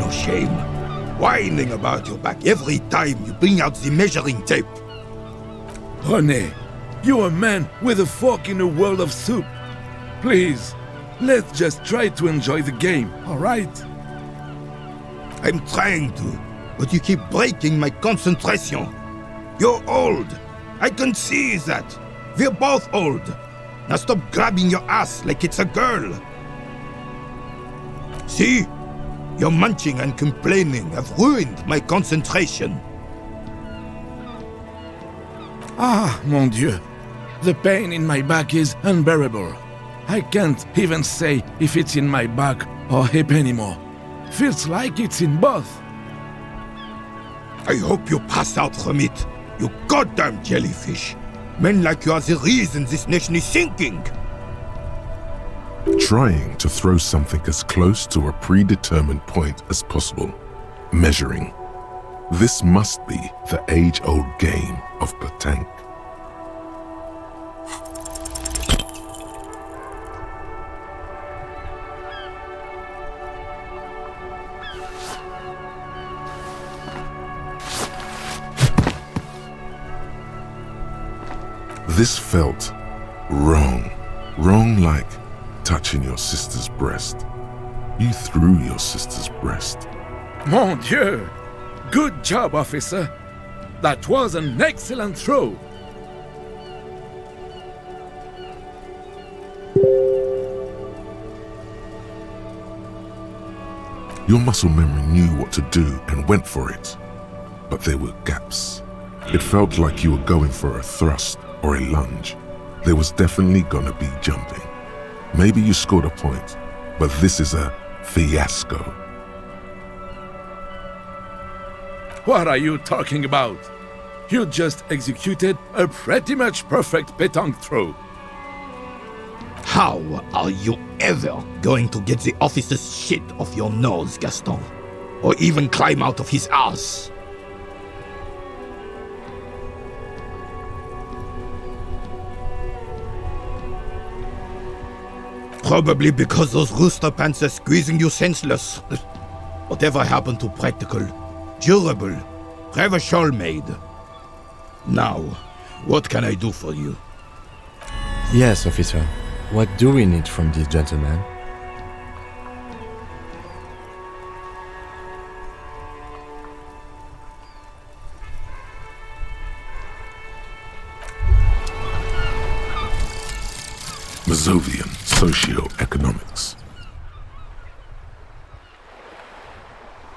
no shame. Whining about your back every time you bring out the measuring tape. René, you're a man with a fork in a world of soup. Please, let's just try to enjoy the game, all right? I'm trying to, but you keep breaking my concentration. You're old. I can see that. We're both old. Now stop grabbing your ass like it's a girl. See? Your munching and complaining have ruined my concentration. Ah, mon Dieu. The pain in my back is unbearable. I can't even say if it's in my back or hip anymore. Feels like it's in both. I hope you pass out from it, you goddamn jellyfish. Men like you are the reason this nation is sinking. Trying to throw something as close to a predetermined point as possible. Measuring. This must be the age-old game of petanque. This felt wrong. Wrong like touching your sister's breast. You threw your sister's breast. Mon Dieu! Good job, officer. That was an excellent throw. Your muscle memory knew what to do and went for it. But there were gaps. It felt like you were going for a thrust or a lunge. There was definitely gonna be jumping. Maybe you scored a point, but this is a fiasco. What are you talking about? You just executed a pretty much perfect petanque throw. How are you ever going to get the officer's shit off your nose, Gaston? Or even climb out of his ass? Probably because those rooster pants are squeezing you senseless. Whatever happened to practical, durable, Revachol made? Now, what can I do for you? Yes, officer. What do we need from this gentleman? Mazovian Socio-Economics.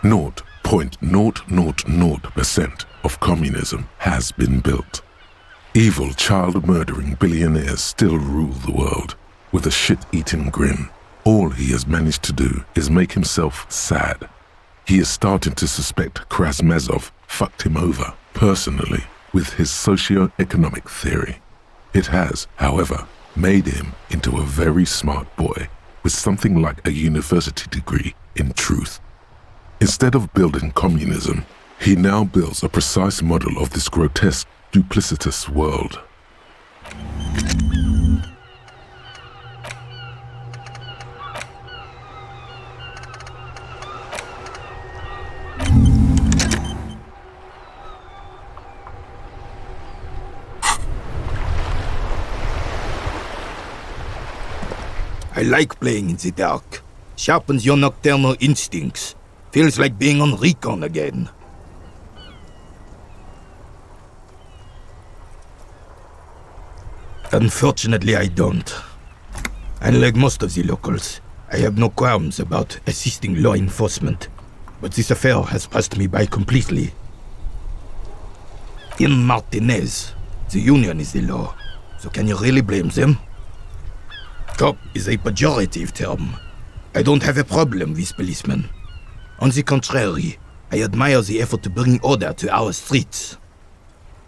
0.000% of communism has been built. Evil child-murdering billionaires still rule the world with a shit-eating grin. All he has managed to do is make himself sad. He is starting to suspect Krasmazov fucked him over personally with his socio-economic theory. It has, however, made him into a very smart boy with something like a university degree in truth. Instead of building communism, he now builds a precise model of this grotesque, duplicitous world. I like playing in the dark. Sharpens your nocturnal instincts. Feels like being on recon again. Unfortunately, I don't. Unlike most of the locals, I have no qualms about assisting law enforcement, but this affair has passed me by completely. In Martinez, the union is the law, so can you really blame them? Cop is a pejorative term. I don't have a problem with policemen. On the contrary, I admire the effort to bring order to our streets.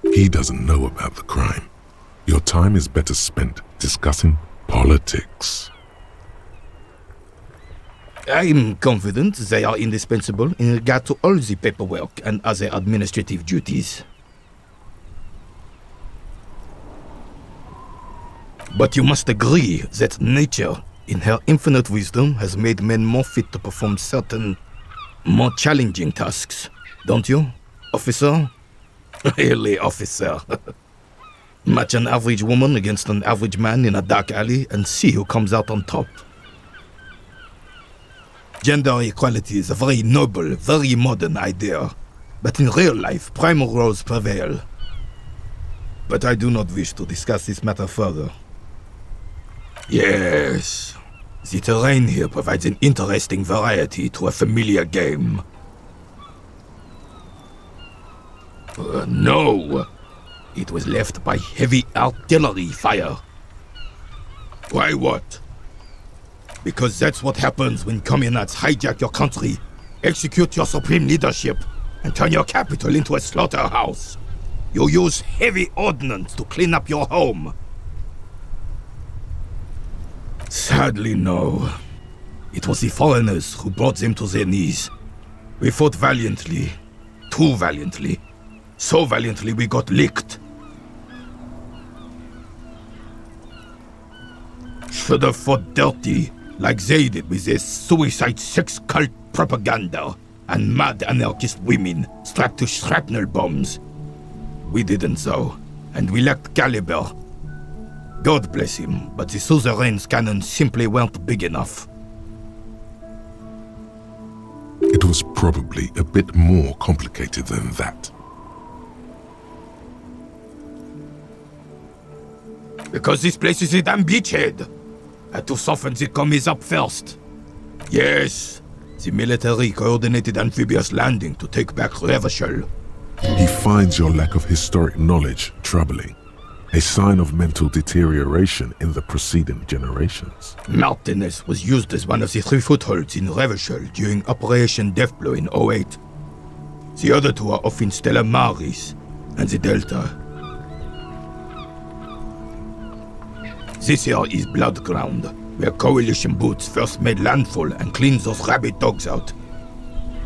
He doesn't know about the crime. Your time is better spent discussing politics. I'm confident they are indispensable in regard to all the paperwork and other administrative duties. But you must agree that nature, in her infinite wisdom, has made men more fit to perform certain More challenging tasks, don't you, officer? Really, officer. Match an average woman against an average man in a dark alley and see who comes out on top. Gender equality is a very noble, very modern idea, but in real life, primal roles prevail. But I do not wish to discuss this matter further. Yes, the terrain here provides an interesting variety to a familiar game. No, it was left by heavy artillery fire. Why what? Because that's what happens when communists hijack your country, execute your supreme leadership, and turn your capital into a slaughterhouse. You use heavy ordnance to clean up your home. Sadly, no. It was the foreigners who brought them to their knees. We fought valiantly. Too valiantly. So valiantly we got licked. Should have fought dirty, like they did with their suicide sex cult propaganda and mad anarchist women strapped to shrapnel bombs. We didn't so, and we lacked caliber. God bless him, but the suzerain's cannons simply weren't big enough. It was probably a bit more complicated than that. Because this place is a damn beachhead. Had to soften the commies up first. Yes, the military coordinated amphibious landing to take back Revachol. He finds your lack of historic knowledge troubling, a sign of mental deterioration in the preceding generations. Martinez was used as one of the 3 footholds in Revachol during Operation Deathblow in 08. The other 2 are off in Stella Maris and the Delta. This here is Blood Ground, where coalition boots first made landfall and cleaned those rabid dogs out.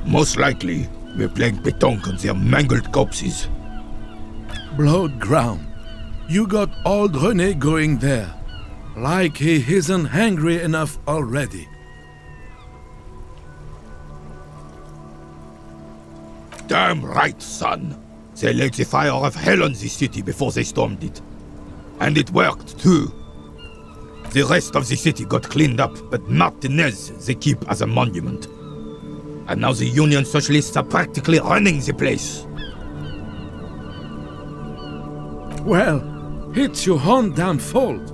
Most likely, we're playing pétanque on their mangled corpses. Blood ground. You got old René going there. Like he isn't hungry enough already. Damn right, son. They laid the fire of hell on the city before they stormed it. And it worked, too. The rest of the city got cleaned up, but Martinez they keep as a monument. And now the Union Socialists are practically running the place. Well, it's your own damn fault.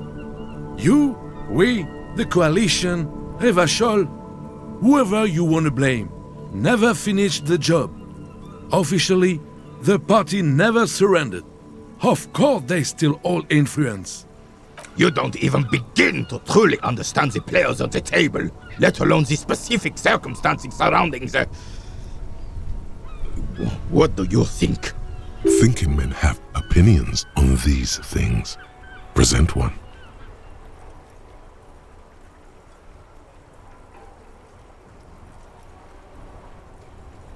You, we, the coalition, Revachol, whoever you want to blame, never finished the job. Officially, the party never surrendered. Of course they still hold influence. You don't even begin to truly understand the players on the table, let alone the specific circumstances surrounding the... What do you think? Thinking men have opinions on these things. Present one.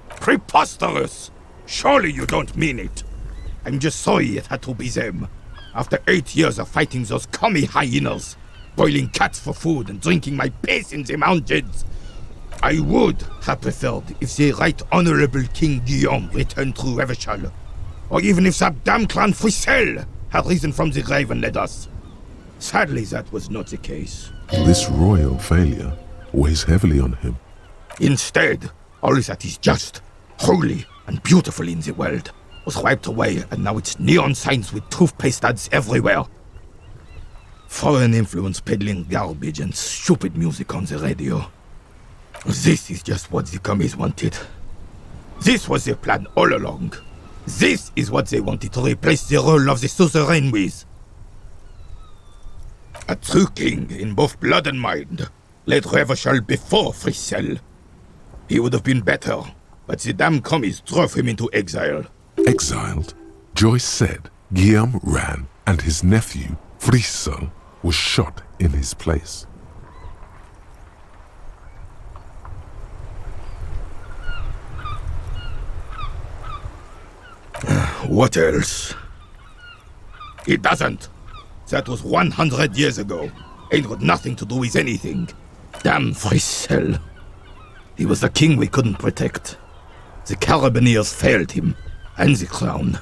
Preposterous! Surely you don't mean it. I'm just sorry it had to be them. After 8 years of fighting those commie hyenas, boiling cats for food and drinking my piss in the mountains, I would have preferred if the Right Honorable King Guillaume returned through Revachol, or even if that damn clan Frissel had risen from the grave and led us. Sadly, that was not the case. This royal failure weighs heavily on him. Instead, all that is just, holy, and beautiful in the world was wiped away, and now it's neon signs with toothpaste ads everywhere. Foreign influence peddling garbage and stupid music on the radio. This is just what the commies wanted. This was their plan all along. This is what they wanted to replace the role of the suzerain with. A true king in both blood and mind led Revachol before Frissel. He would have been better, but the damn commies drove him into exile. Exiled, Joyce said Guillaume ran and his nephew, Frissel, was shot in his place. What else? It doesn't. That was 100 years ago. Ain't got nothing to do with anything. Damn Frissel. He was the king we couldn't protect. The Carabineers failed him, and the crown.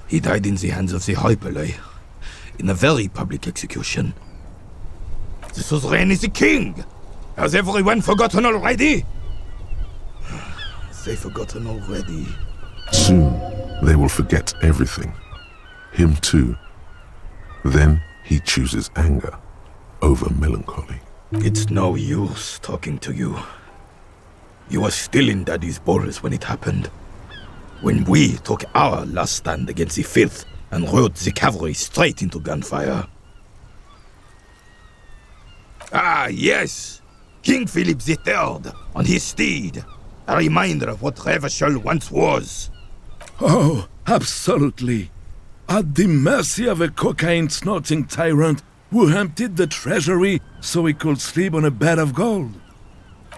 He died in the hands of the Hyperlay, in a very public execution. The suzerain is the king! Has everyone forgotten already? They've forgotten already. Soon, they will forget everything. Him too. Then he chooses anger over melancholy. It's no use talking to you. You were still in Daddy's balls when it happened. When we took our last stand against the filth and rode the cavalry straight into gunfire. Ah, yes! King Philip III, on his steed. A reminder of what Revachol once was. Oh, absolutely. At the mercy of a cocaine-snorting tyrant who emptied the treasury so he could sleep on a bed of gold.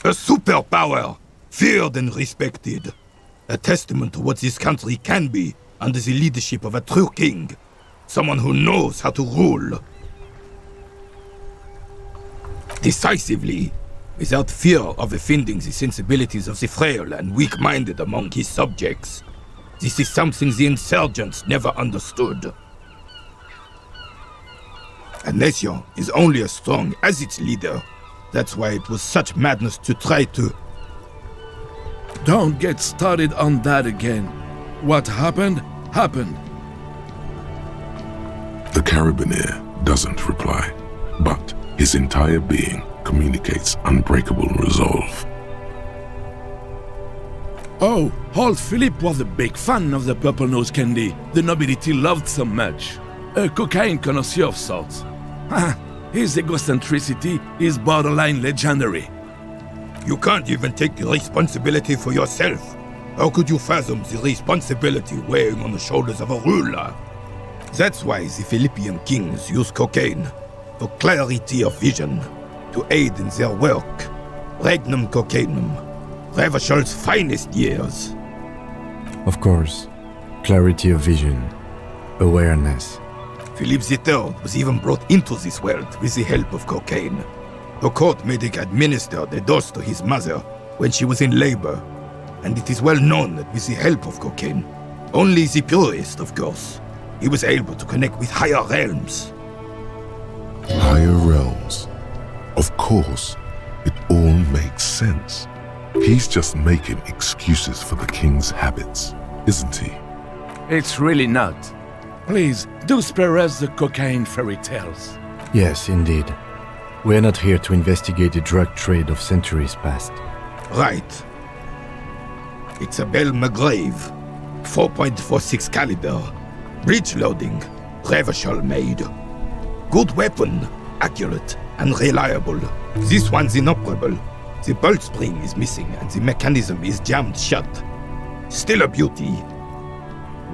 A superpower, feared and respected. A testament to what this country can be under the leadership of a true king. Someone who knows how to rule. Decisively, without fear of offending the sensibilities of the frail and weak-minded among his subjects. This is something the insurgents never understood. A nation is only as strong as its leader. That's why it was such madness to try to... Don't get started on that again. What happened, happened. The Carabineer doesn't reply, but his entire being communicates unbreakable resolve. Oh, old Philip was a big fan of the purple nose candy the nobility loved so much. A cocaine connoisseur of sorts. His egocentricity is borderline legendary. You can't even take the responsibility for yourself. How could you fathom the responsibility weighing on the shoulders of a ruler? That's why the Philippian kings use cocaine, for clarity of vision, to aid in their work. Regnum cocainum, Revachol's finest years. Of course, clarity of vision, awareness. Philip III was even brought into this world with the help of cocaine. The court medic administered a dose to his mother when she was in labor, and it is well known that with the help of cocaine, only the purest, of course, he was able to connect with higher realms. Higher realms. Of course, it all makes sense. He's just making excuses for the king's habits, isn't he? It's really not. Please, do spare us the cocaine fairy tales. Yes, indeed. We're not here to investigate the drug trade of centuries past. Right. It's a Bell McGrave, 4.46 caliber, breech loading, Revachol made. Good weapon, accurate and reliable. This one's inoperable. The bolt spring is missing and the mechanism is jammed shut. Still a beauty.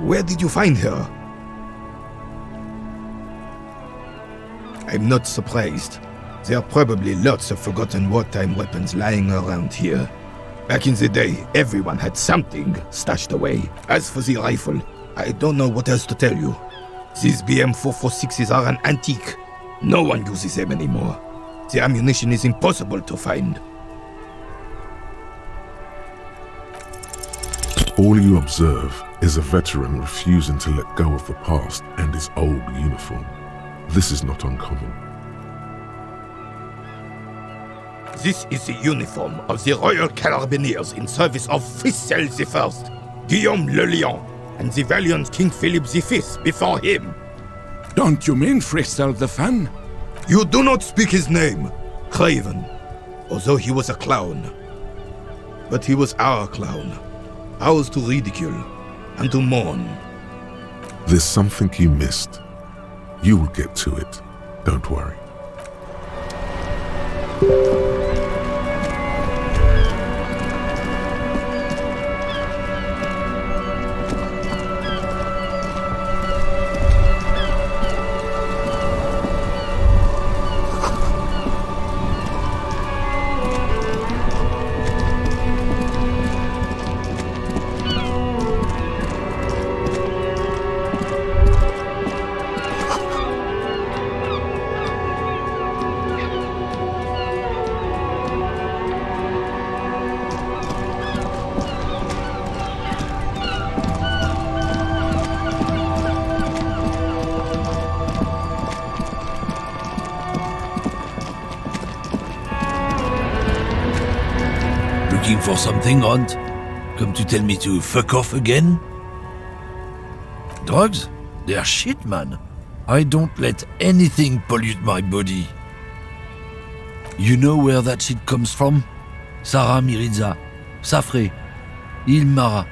Where did you find her? I'm not surprised. There are probably lots of forgotten wartime weapons lying around here. Back in the day, everyone had something stashed away. As for the rifle, I don't know what else to tell you. These BM-446s are an antique. No one uses them anymore. The ammunition is impossible to find. All you observe is a veteran refusing to let go of the past and his old uniform. This is not uncommon. This is the uniform of the Royal Carabineers in service of Fischel I, Guillaume le Lion, and the valiant King Philip V before him. Don't you mean Fischel the Fan? You do not speak his name, Craven, although he was a clown. But he was our clown, ours to ridicule and to mourn. There's something you missed. You will get to it, don't worry. looking for something, Hunt? Come to tell me to fuck off again? Drugs? They're shit, man. I don't let anything pollute my body. You know where that shit comes from? Sarah Miriza, Safre, Ilmara.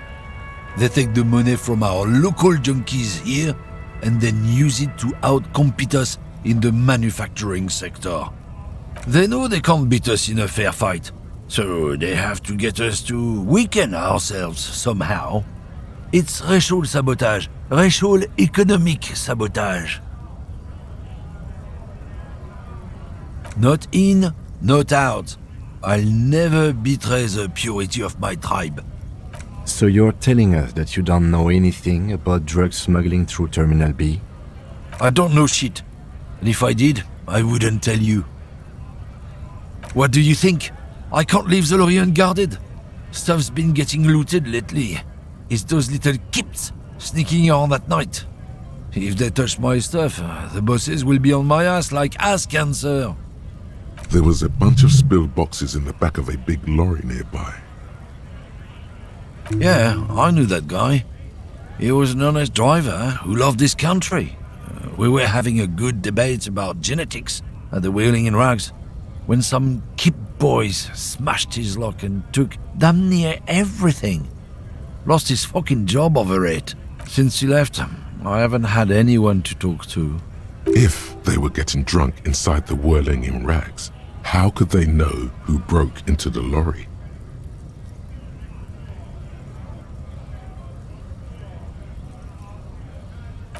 They take the money from our local junkies here and then use it to outcompete us in the manufacturing sector. They know they can't beat us in a fair fight, so they have to get us to weaken ourselves somehow. It's racial sabotage, racial economic sabotage. Not in, not out. I'll never betray the purity of my tribe. So you're telling us that you don't know anything about drug smuggling through Terminal B? I don't know shit. And if I did, I wouldn't tell you. What do you think? I can't leave the lorry unguarded. Stuff's been getting looted lately. It's those little kips sneaking around at night. If they touch my stuff, the bosses will be on my ass like ass cancer. There was a bunch of spilled boxes in the back of a big lorry nearby. Yeah, I knew that guy. He was an honest driver who loved this country. We were having a good debate about genetics at the Wheeling in Rags when some kip boys smashed his lock and took damn near everything. Lost his fucking job over it. Since he left, I haven't had anyone to talk to. If they were getting drunk inside the Whirling in Rags, how could they know who broke into the lorry?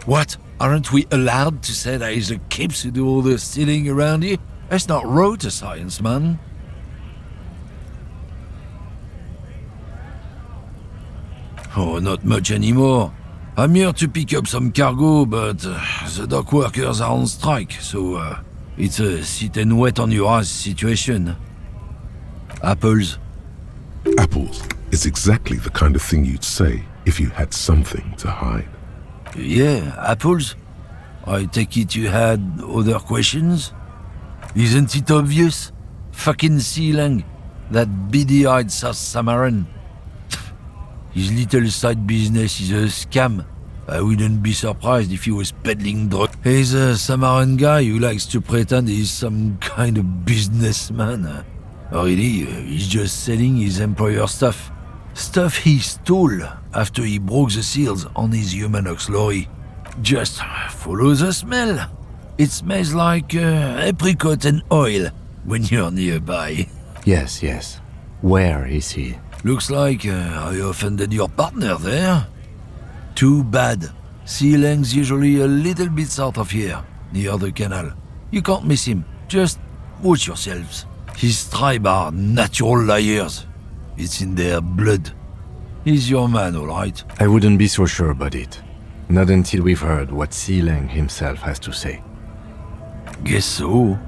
What? Aren't we allowed to say that he's the kips who do all the stealing around here? That's not road to science, man. Oh, not much anymore. I'm here to pick up some cargo, but the dock workers are on strike, so it's a sit and wait on your ass situation. Apples. Apples is exactly the kind of thing you'd say if you had something to hide. Yeah, apples. I take it you had other questions? Isn't it obvious? Fucking Sealang, that beady-eyed South Samaran. His little side business is a scam. I wouldn't be surprised if he was peddling drugs. He's a Samaran guy who likes to pretend he's some kind of businessman. Really, he's just selling his employer stuff. Stuff he stole after he broke the seals on his Humanox lorry. Just follow the smell. It smells like apricot and oil when you're nearby. Yes, yes. Where is he? Looks like I offended your partner there. Too bad. Sealang's usually a little bit south of here, near the canal. You can't miss him. Just watch yourselves. His tribe are natural liars. It's in their blood. He's your man, all right? I wouldn't be so sure about it. Not until we've heard what Sealang himself has to say. Guess so.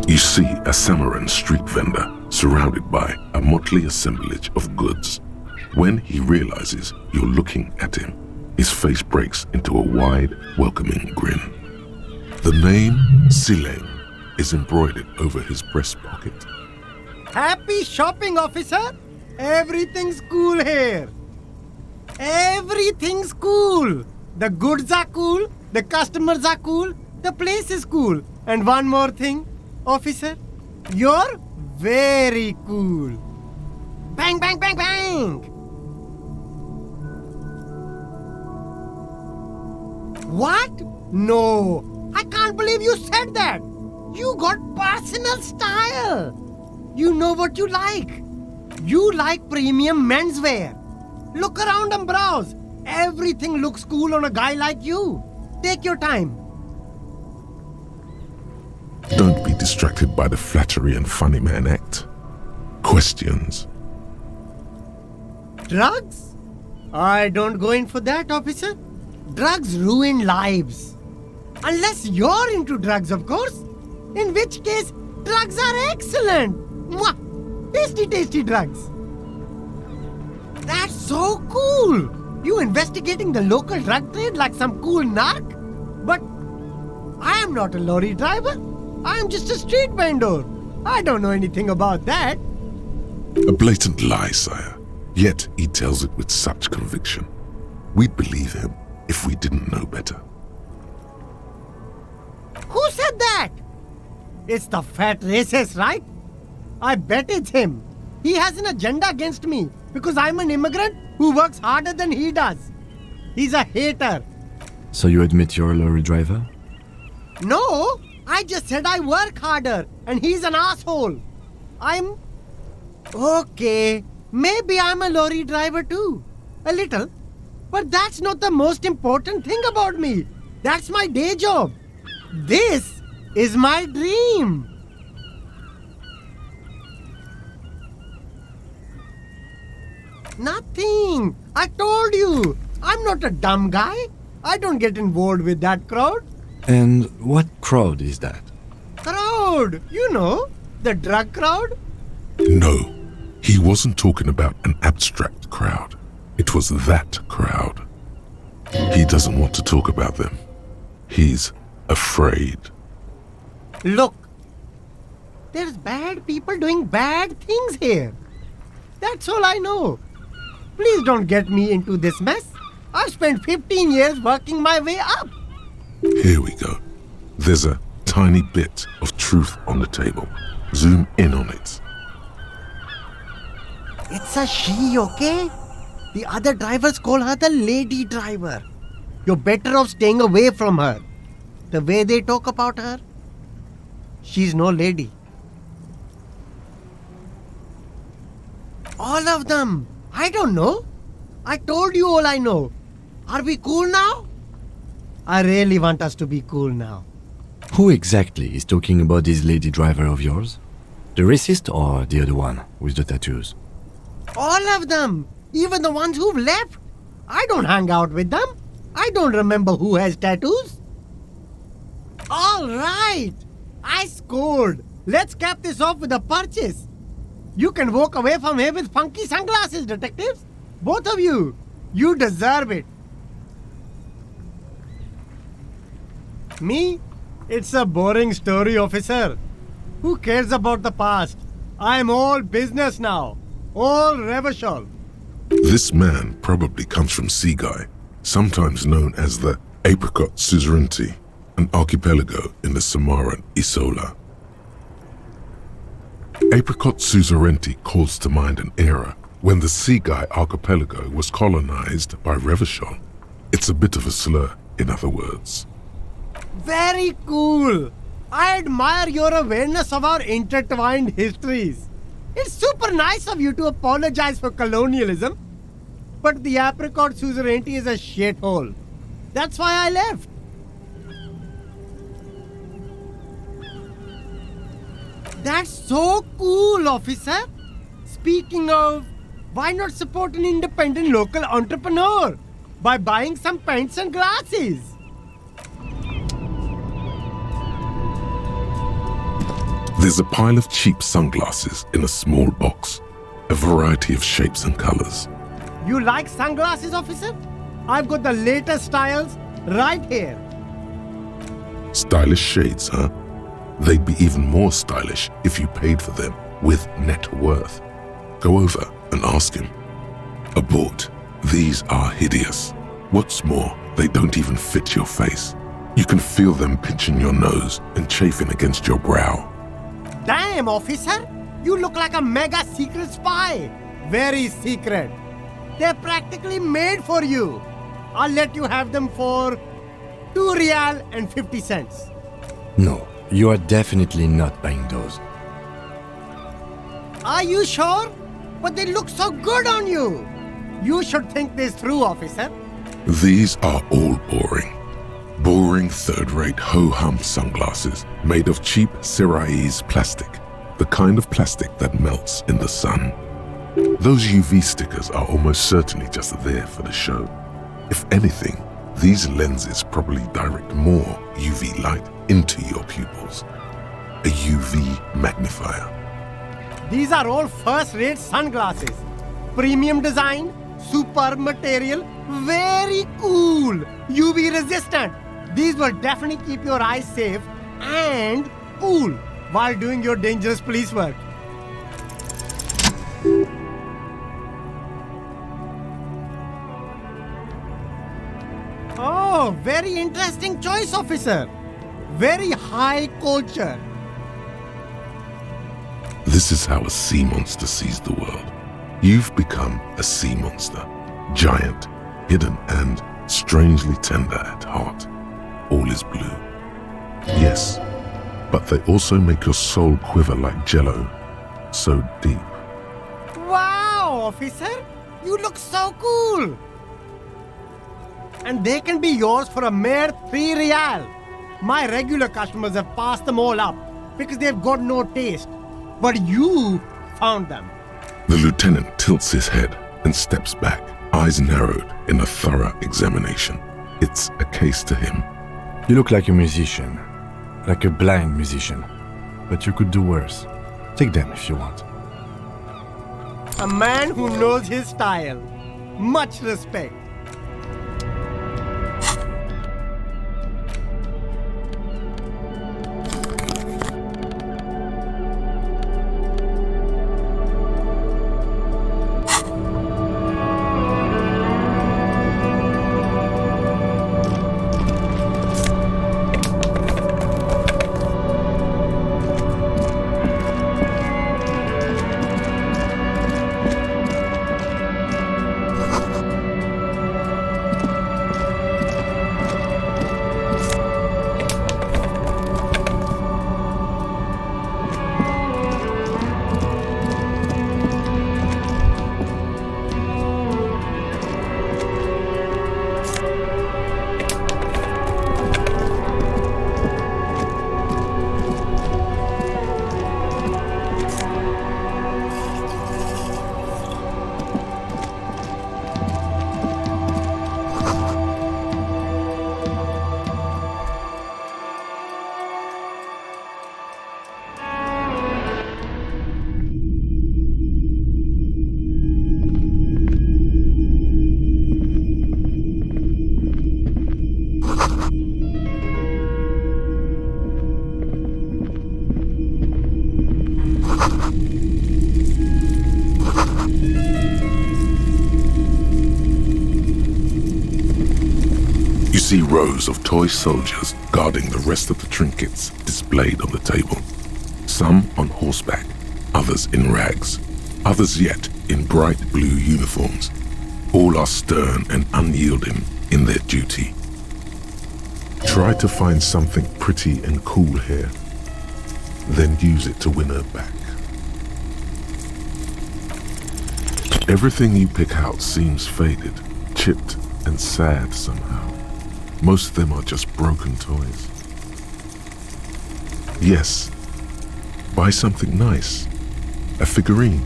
You see a Samaran street vendor surrounded by a motley assemblage of goods. When he realizes you're looking at him, his face breaks into a wide, welcoming grin. The name Sealang is embroidered over his breast pocket. Happy shopping, officer! Everything's cool here. Everything's cool. The goods are cool, the customers are cool, the place is cool. And one more thing, officer, you're very cool. Bang, bang, bang, bang! What? No, I can't believe you said that. You got personal style. You know what you like. You like premium menswear. Look around and browse. Everything looks cool on a guy like you. Take your time. Don't be distracted by the flattery and funny man act. Questions. Drugs? I don't go in for that, officer. Drugs ruin lives. Unless you're into drugs, of course. In which case, drugs are excellent. Mwah! Tasty, tasty drugs. That's so cool. You investigating the local drug trade like some cool narc? But I am not a lorry driver. I am just a street vendor. I don't know anything about that. A blatant lie, sire. Yet he tells it with such conviction. We'd believe him if we didn't know better. Who said that? It's the fat racist, right? I bet it's him. He has an agenda against me because I'm an immigrant who works harder than he does. He's a hater. So you admit you're a lorry driver? No, I just said I work harder and he's an asshole. Okay, maybe I'm a lorry driver too. A little. But that's not the most important thing about me. That's my day job. This is my dream. Nothing. I told you. I'm not a dumb guy. I don't get involved with that crowd. And what crowd is that? Crowd? You know, the drug crowd? No, he wasn't talking about an abstract crowd. It was that crowd. He doesn't want to talk about them. He's afraid. Look, there's bad people doing bad things here. That's all I know. Please don't get me into this mess. I've spent 15 years working my way up. Here we go. There's a tiny bit of truth on the table. Zoom in on it. It's a she, okay? The other drivers call her the lady driver. You're better off staying away from her. The way they talk about her, she's no lady. All of them. I don't know. I told you all I know. Are we cool now? I really want us to be cool now. Who exactly is talking about this lady driver of yours? The racist or the other one with the tattoos? All of them. Even the ones who've left. I don't hang out with them. I don't remember who has tattoos. All right. I scored. Let's cap this off with a purchase. You can walk away from here with funky sunglasses, detectives. Both of you. You deserve it. Me? It's a boring story, officer. Who cares about the past? I'm all business now. All Revachol. This man probably comes from Seaguy, sometimes known as the Apricot Suzerainty, an archipelago in the Samaran Isola. Apricot Suzerainty calls to mind an era when the Seaguy archipelago was colonized by Revachol. It's a bit of a slur, in other words. Very cool. I admire your awareness of our intertwined histories. It's super nice of you to apologize for colonialism, but the Apricot Suzerainty is a shithole. That's why I left. That's so cool, officer. Speaking of, why not support an independent local entrepreneur by buying some pens and glasses? There's a pile of cheap sunglasses in a small box, a variety of shapes and colors. You like sunglasses, officer? I've got the latest styles right here. Stylish shades, huh? They'd be even more stylish if you paid for them with net worth. Go over and ask him. Abort. These are hideous. What's more, they don't even fit your face. You can feel them pinching your nose and chafing against your brow. Damn, officer! You look like a mega secret spy. Very secret. They're practically made for you. I'll let you have them for 2 real and 50 cents. No, you are definitely not buying those. Are you sure? But they look so good on you. You should think this through, officer. These are all boring. Boring third-rate ho-hum sunglasses made of cheap Syrahese plastic, the kind of plastic that melts in the sun. Those UV stickers are almost certainly just there for the show. If anything, These lenses probably direct more UV light into your pupils. A UV magnifier. These are all first-rate sunglasses. Premium design, superb material, very cool, UV resistant. These will definitely keep your eyes safe and cool while doing your dangerous police work. Oh, very interesting choice, officer. Very high culture. This is how a sea monster sees the world. You've become a sea monster. Giant, hidden, and strangely tender at heart. All is blue. Yes, but they also make your soul quiver like jello. So deep. Wow, officer. You look so cool. And they can be yours for a mere 3 real. My regular customers have passed them all up because they've got no taste. But you found them. The lieutenant tilts his head and steps back, eyes narrowed in a thorough examination. It's a case to him. You look like a musician. Like a blind musician. But you could do worse. Take them if you want. A man who knows his style. Much respect. See rows of toy soldiers guarding the rest of the trinkets displayed on the table. Some on horseback, others in rags, others yet in bright blue uniforms. All are stern and unyielding in their duty. Try to find something pretty and cool here, then use it to win her back. Everything you pick out seems faded, chipped, and sad somehow. Most of them are just broken toys. Yes, buy something nice. A figurine.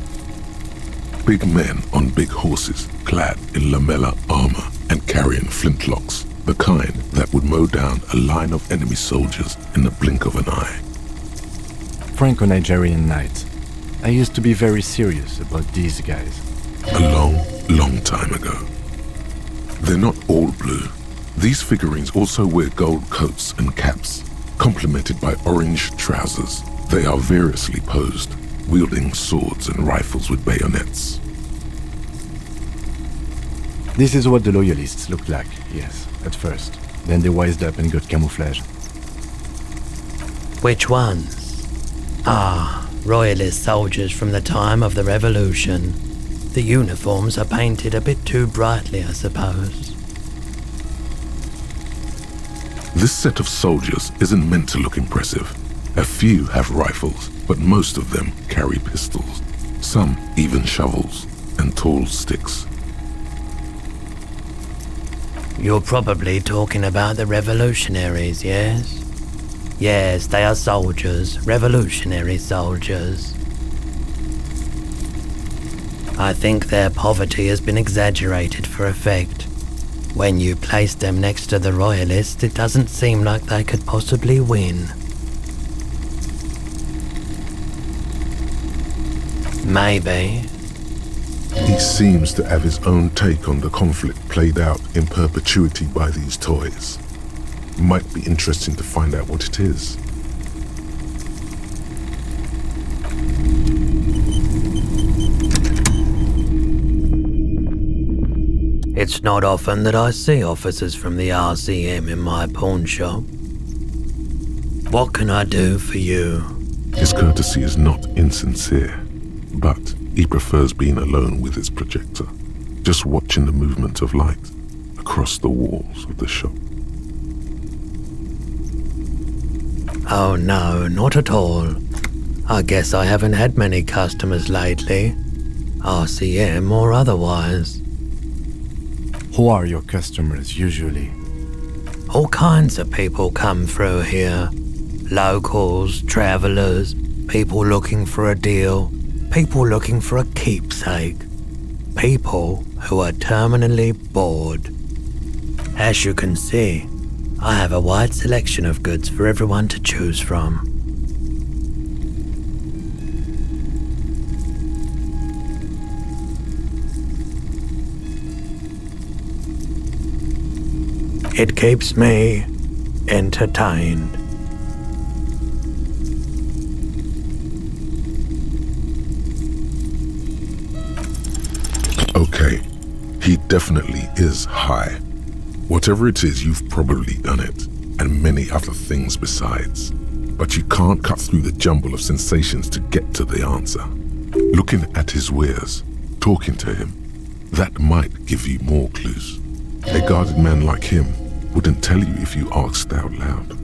Big men on big horses, clad in lamella armor and carrying flintlocks, the kind that would mow down a line of enemy soldiers in the blink of an eye. Franco-Nigerian knight. I used to be very serious about these guys. A long, long time ago. They're not all blue. These figurines also wear gold coats and caps, complemented by orange trousers. They are variously posed, wielding swords and rifles with bayonets. This is what the loyalists looked like, yes, at first. Then they wised up and got camouflage. Which ones? Ah, royalist soldiers from the time of the revolution. The uniforms are painted a bit too brightly, I suppose. This set of soldiers isn't meant to look impressive. A few have rifles, but most of them carry pistols. Some even shovels and tall sticks. You're probably talking about the revolutionaries, yes? Yes, they are soldiers, revolutionary soldiers. I think their poverty has been exaggerated for effect. When you place them next to the Royalists, it doesn't seem like they could possibly win. Maybe. He seems to have his own take on the conflict played out in perpetuity by these toys. Might be interesting to find out what it is. It's not often that I see officers from the RCM in my pawn shop. What can I do for you? His courtesy is not insincere, but he prefers being alone with his projector, just watching the movement of light across the walls of the shop. Oh no, not at all. I guess I haven't had many customers lately, RCM or otherwise. Who are your customers usually? All kinds of people come through here. Locals, travellers, people looking for a deal, people looking for a keepsake, people who are terminally bored. As you can see, I have a wide selection of goods for everyone to choose from. It keeps me entertained. Okay, he definitely is high. Whatever it is, you've probably done it, and many other things besides. But you can't cut through the jumble of sensations to get to the answer. Looking at his wares, talking to him, that might give you more clues. A guarded man like him wouldn't tell you if you asked out loud.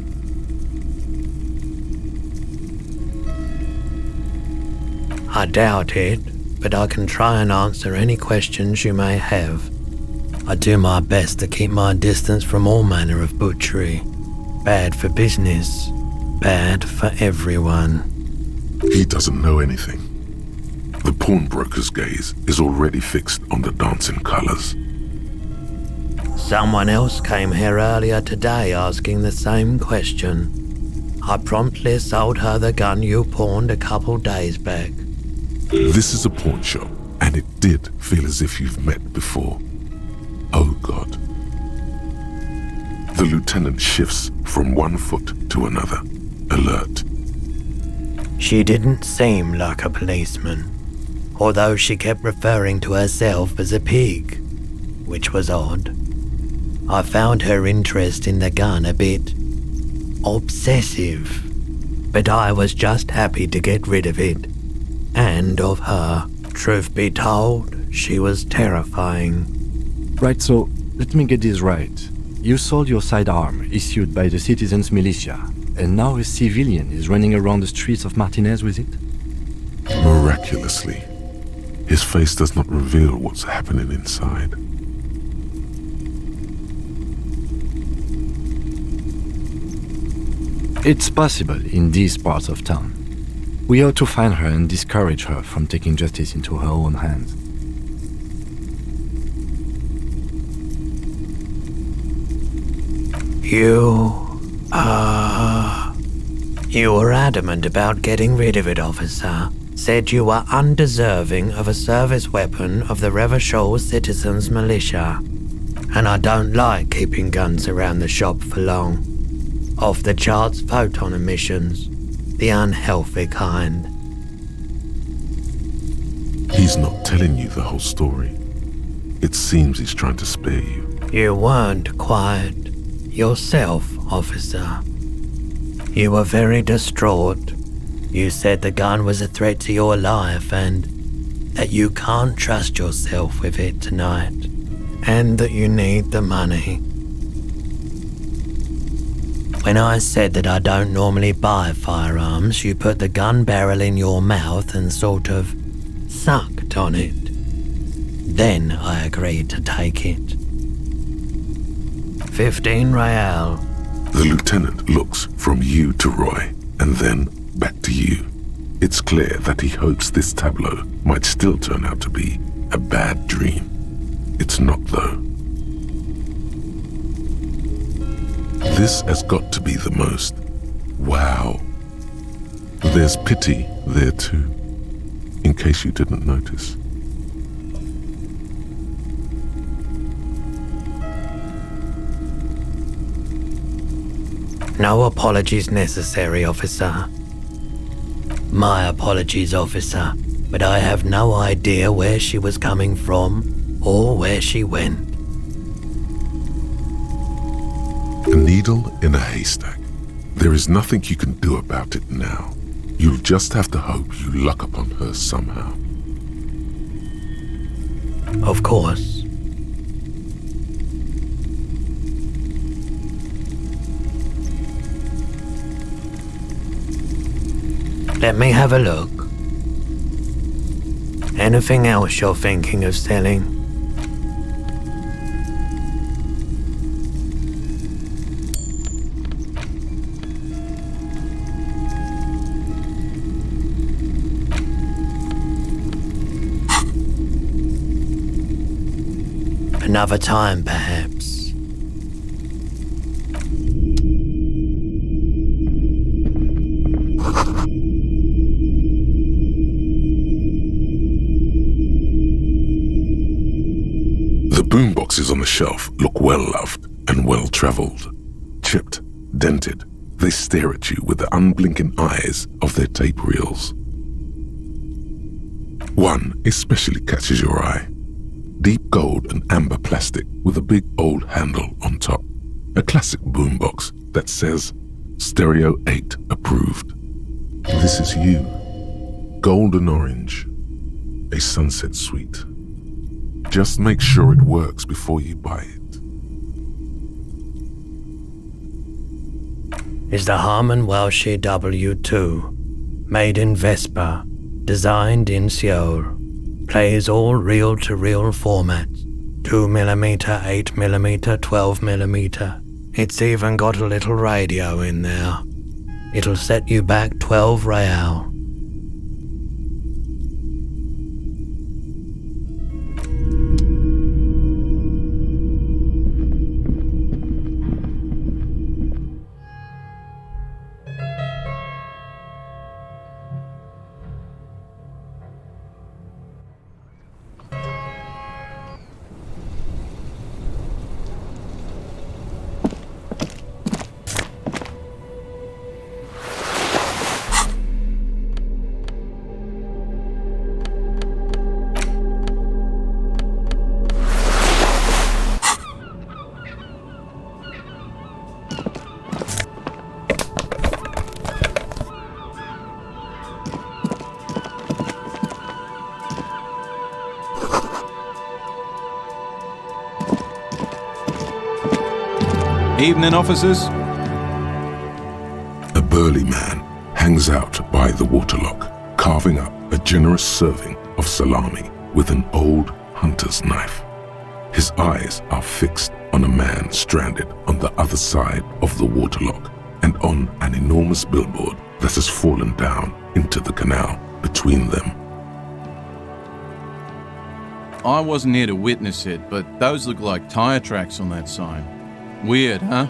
I doubt it, but I can try and answer any questions you may have. I do my best to keep my distance from all manner of butchery. Bad for business, bad for everyone. He doesn't know anything. The pawnbroker's gaze is already fixed on the dancing colors. Someone else came here earlier today asking the same question. I promptly sold her the gun you pawned a couple days back. This is a pawn shop, and it did feel as if you've met before. Oh God. The lieutenant shifts from one foot to another, alert. She didn't seem like a policeman, although she kept referring to herself as a pig, which was odd. I found her interest in the gun a bit obsessive, but I was just happy to get rid of it, and of her. Truth be told, she was terrifying. Right, so let me get this right. You sold your sidearm issued by the citizens' militia, and now a civilian is running around the streets of Martinez with it? Miraculously, his face does not reveal what's happening inside. It's possible in these parts of town. We ought to find her and discourage her from taking justice into her own hands. You were adamant about getting rid of it, officer. Said you were undeserving of a service weapon of the Revachol citizens' militia. And I don't like keeping guns around the shop for long. Off-the-charts photon emissions, the unhealthy kind. He's not telling you the whole story. It seems he's trying to spare you. You weren't quite yourself, officer. You were very distraught. You said the gun was a threat to your life and that you can't trust yourself with it tonight, and that you need the money. When I said that I don't normally buy firearms, you put the gun barrel in your mouth and sort of sucked on it. Then I agreed to take it. 15 real. The lieutenant looks from you to Roy, and then back to you. It's clear that he hopes this tableau might still turn out to be a bad dream. It's not, though. This has got to be the most. Wow. There's pity there too, in case you didn't notice. No apologies necessary, officer. My apologies, officer, but I have no idea where she was coming from or where she went. A needle in a haystack. There is nothing you can do about it now. You'll just have to hope you luck upon her somehow. Of course. Let me have a look. Anything else you're thinking of selling? Another time, perhaps. The boomboxes on the shelf look well-loved and well-traveled. Chipped, dented, they stare at you with the unblinking eyes of their tape reels. One especially catches your eye. Deep gold and amber plastic with a big old handle on top. A classic boombox that says, Stereo 8 approved. This is you. Golden orange. A sunset suite. Just make sure it works before you buy it. Is the Harman Welsh W2, made in Vespa, designed in Seoul, plays all reel-to-reel formats, 2mm, 8mm, 12mm. It's even got a little radio in there. It'll set you back 12 real. Evening, officers. A burly man hangs out by the waterlock, carving up a generous serving of salami with an old hunter's knife. His eyes are fixed on a man stranded on the other side of the waterlock and on an enormous billboard that has fallen down into the canal between them. I wasn't here to witness it, but those look like tire tracks on that sign. Weird, huh?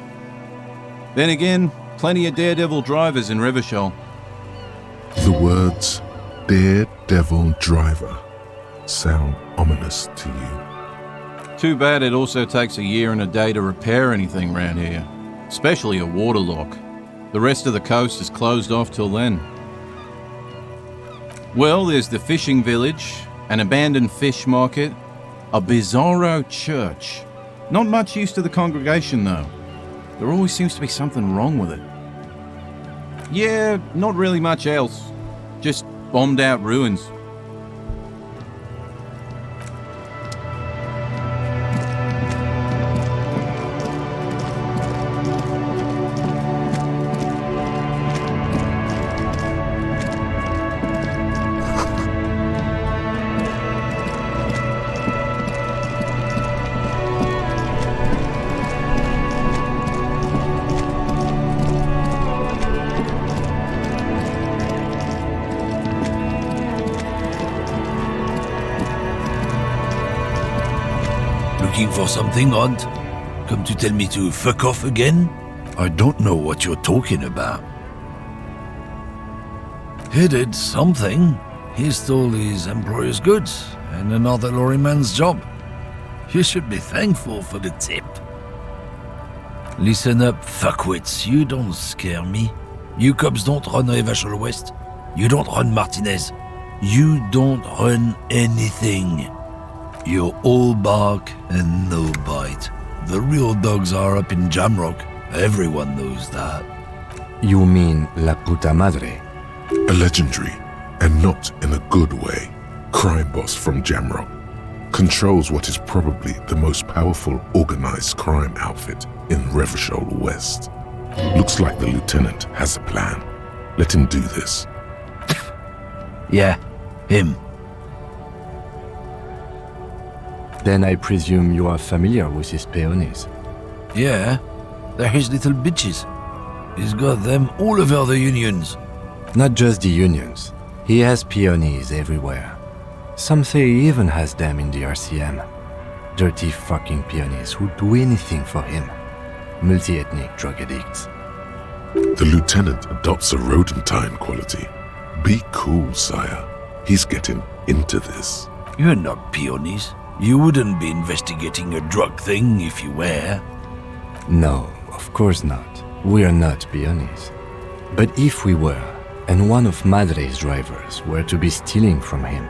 Then again, plenty of daredevil drivers in Revachol. The words daredevil driver sound ominous to you. Too bad it also takes a year and a day to repair anything around here, especially a waterlock. The rest of the coast is closed off till then. Well, there's the fishing village, an abandoned fish market, a bizarro church. Not much use to the congregation, though. There always seems to be something wrong with it. Yeah, not really much else. Just bombed out ruins. Looking for something odd? Come to tell me to fuck off again? I don't know what you're talking about. He did something. He stole his employer's goods and another lorryman's job. You should be thankful for the tip. Listen up, fuckwits. You don't scare me. You cops don't run Revachol West. You don't run Martinez. You don't run anything. You're all bark and no bite. The real dogs are up in Jamrock. Everyone knows that. You mean La Puta Madre? A legendary, and not in a good way, crime boss from Jamrock. Controls what is probably the most powerful organized crime outfit in Revachol West. Looks like the lieutenant has a plan. Let him do this. Yeah, him. Then I presume you are familiar with his peonies. Yeah, they're his little bitches. He's got them all over the unions. Not just the unions. He has peonies everywhere. Some say he even has them in the RCM. Dirty fucking peonies who'd do anything for him. Multi-ethnic drug addicts. The lieutenant adopts a rodentine quality. Be cool, sire. He's getting into this. You're not peonies. You wouldn't be investigating a drug thing if you were. No, of course not. We're not peonies. But if we were, and one of Madre's drivers were to be stealing from him,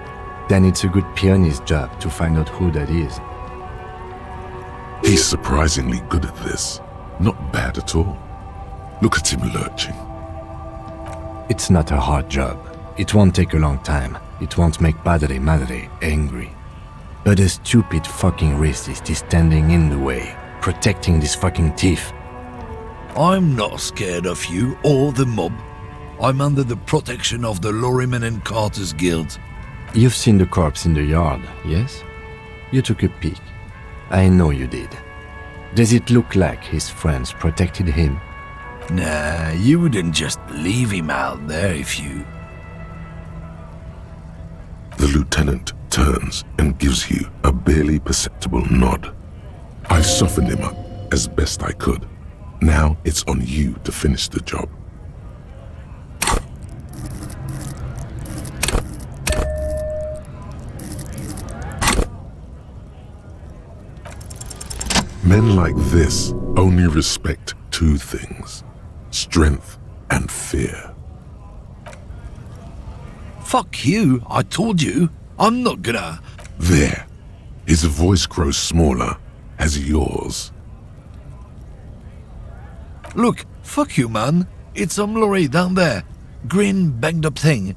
then it's a good peony's job to find out who that is. He's surprisingly good at this. Not bad at all. Look at him lurching. It's not a hard job. It won't take a long time. It won't make Padre Madre angry. But a stupid fucking racist is standing in the way, protecting this fucking thief. I'm not scared of you or the mob. I'm under the protection of the Lorrymen and Carters Guild. You've seen the corpse in the yard, yes? You took a peek. I know you did. Does it look like his friends protected him? Nah, you wouldn't just leave him out there if you... The lieutenant turns and gives you a barely perceptible nod. I softened him up as best I could. Now it's on you to finish the job. Men like this only respect two things: strength and fear. Fuck you, I told you. I'm not gonna... There. His voice grows smaller as yours. Look, fuck you, man. It's some lorry down there. Green, banged up thing.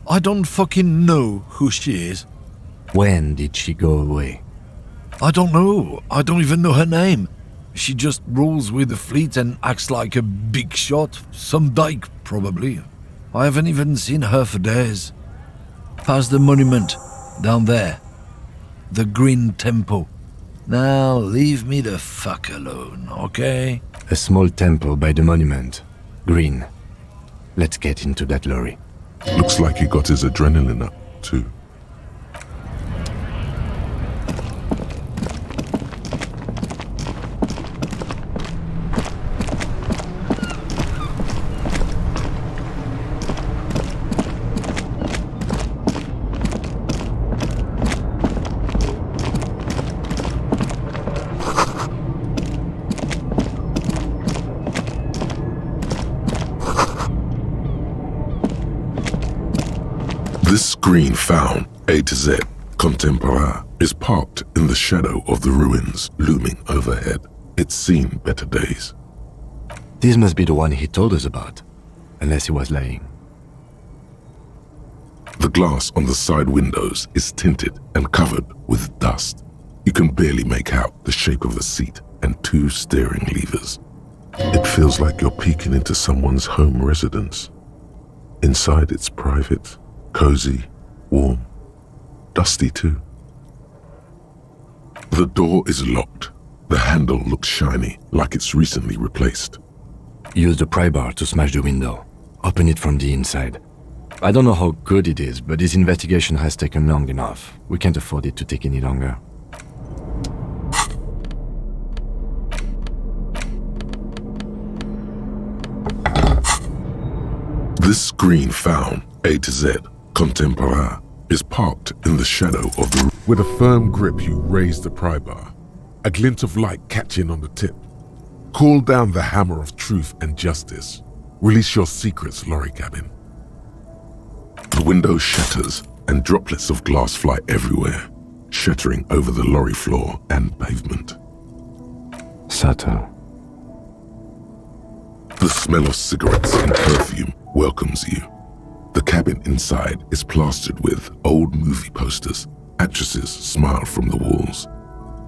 I don't fucking know who she is. When did she go away? I don't know. I don't even know her name. She just rolls with the fleet and acts like a big shot. Some dyke, probably. I haven't even seen her for days. Past the monument, down there. The Green Temple. Now leave me the fuck alone, okay? A small temple by the monument. Green. Let's get into that lorry. Looks like he got his adrenaline up, too. This screen found, A to Z, contemporaire, is parked in the shadow of the ruins looming overhead. It's seen better days. This must be the one he told us about, unless he was lying. The glass on the side windows is tinted and covered with dust. You can barely make out the shape of a seat and two steering levers. It feels like you're peeking into someone's home residence. Inside it's private, cozy, warm, dusty too. The door is locked. The handle looks shiny, like it's recently replaced. Use the pry bar to smash the window. Open it from the inside. I don't know how good it is, but this investigation has taken long enough. We can't afford it to take any longer. This green found, A to Z, contemporain, is parked in the shadow of the... With a firm grip, you raise the pry bar, a glint of light catching on the tip. Call down the hammer of truth and justice. Release your secrets, lorry cabin. The window shatters and droplets of glass fly everywhere, shattering over the lorry floor and pavement. Subtle. The smell of cigarettes and perfume welcomes you. The cabin inside is plastered with old movie posters. Actresses smile from the walls.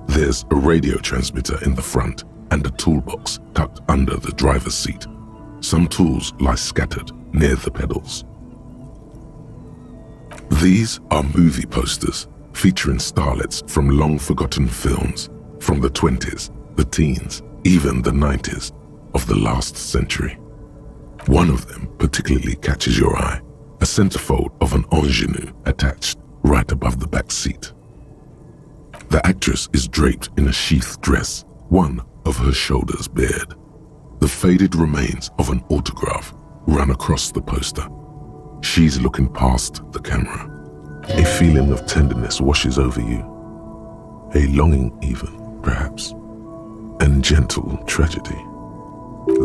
There's a radio transmitter in the front and a toolbox tucked under the driver's seat. Some tools lie scattered near the pedals. These are movie posters featuring starlets from long-forgotten films from the 20s, the teens, even the 90s of the last century. One of them particularly catches your eye, a centerfold of an ingenue attached right above the back seat. The actress is draped in a sheath dress, one of her shoulders bared. The faded remains of an autograph run across the poster. She's looking past the camera. A feeling of tenderness washes over you. A longing even, perhaps. And gentle tragedy.